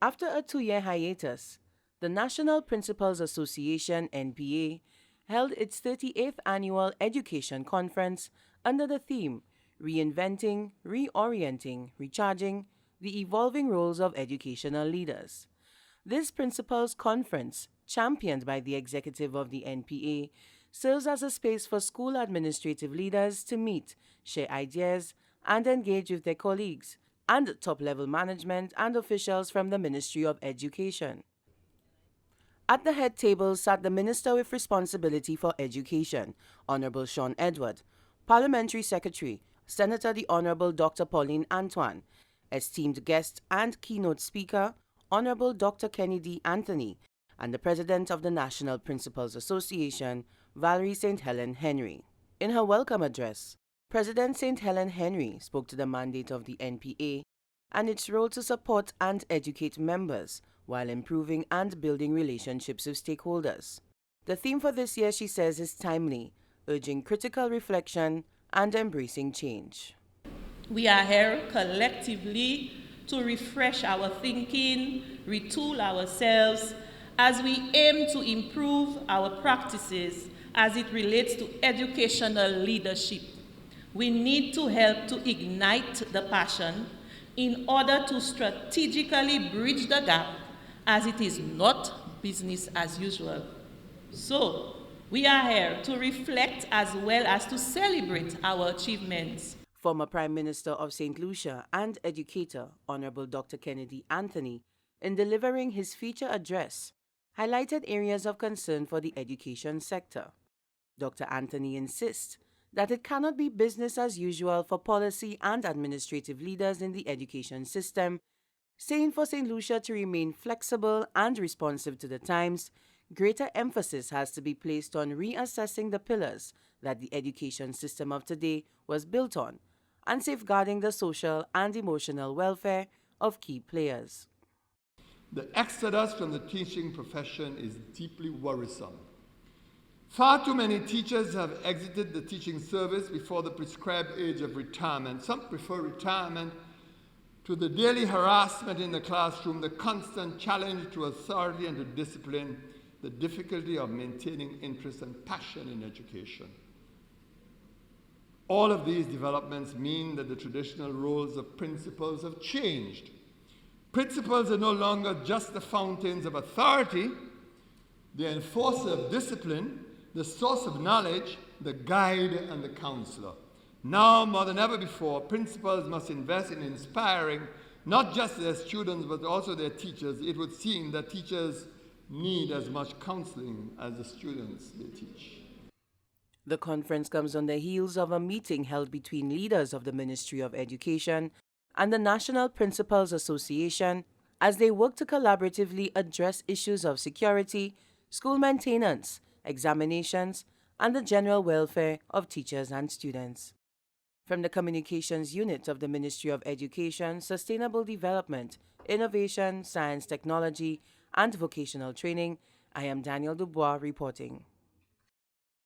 After a 2-year hiatus, the National Principals Association (NPA) held its 38th annual education conference under the theme Reinventing, Reorienting, Recharging the Evolving Roles of Educational Leaders. This Principals Conference, championed by the executive of the NPA, serves as a space for school administrative leaders to meet, share ideas, and engage with their colleagues and top-level management and officials from the Ministry of Education. At the head table sat the Minister with responsibility for education, Honorable Sean Edward, Parliamentary Secretary, Senator the Honorable Dr. Pauline Antoine, esteemed guest and keynote speaker, Honorable Dr. Kennedy Anthony, and the President of the National Principals Association, Valerie St. Helen Henry. In her welcome address, President St. Helen Henry spoke to the mandate of the NPA and its role to support and educate members while improving and building relationships with stakeholders. The theme for this year, she says, is timely, urging critical reflection and embracing change. We are here collectively to refresh our thinking, retool ourselves as we aim to improve our practices as it relates to educational leadership. We need to help to ignite the passion in order to strategically bridge the gap, as it is not business as usual. So, we are here to reflect as well as to celebrate our achievements. Former Prime Minister of St. Lucia and educator, Honorable Dr. Kennedy Anthony, in delivering his feature address, highlighted areas of concern for the education sector. Dr. Anthony insists that it cannot be business as usual for policy and administrative leaders in the education system, saying for St. Lucia to remain flexible and responsive to the times, greater emphasis has to be placed on reassessing the pillars that the education system of today was built on and safeguarding the social and emotional welfare of key players. The exodus from the teaching profession is deeply worrisome. Far too many teachers have exited the teaching service before the prescribed age of retirement. Some prefer retirement to the daily harassment in the classroom, the constant challenge to authority and to discipline, the difficulty of maintaining interest and passion in education. All of these developments mean that the traditional roles of principals have changed. Principals are no longer just the fountains of authority, the enforcer of discipline, the source of knowledge, the guide, and the counselor. Now, more than ever before, principals must invest in inspiring not just their students, but also their teachers. It would seem that teachers need as much counseling as the students they teach. The conference comes on the heels of a meeting held between leaders of the Ministry of Education and the National Principals Association as they work to collaboratively address issues of security, school maintenance, examinations, and the general welfare of teachers and students. From the Communications Unit of the Ministry of Education, Sustainable Development, Innovation, Science, Technology, and Vocational Training, I am Daniel Dubois reporting.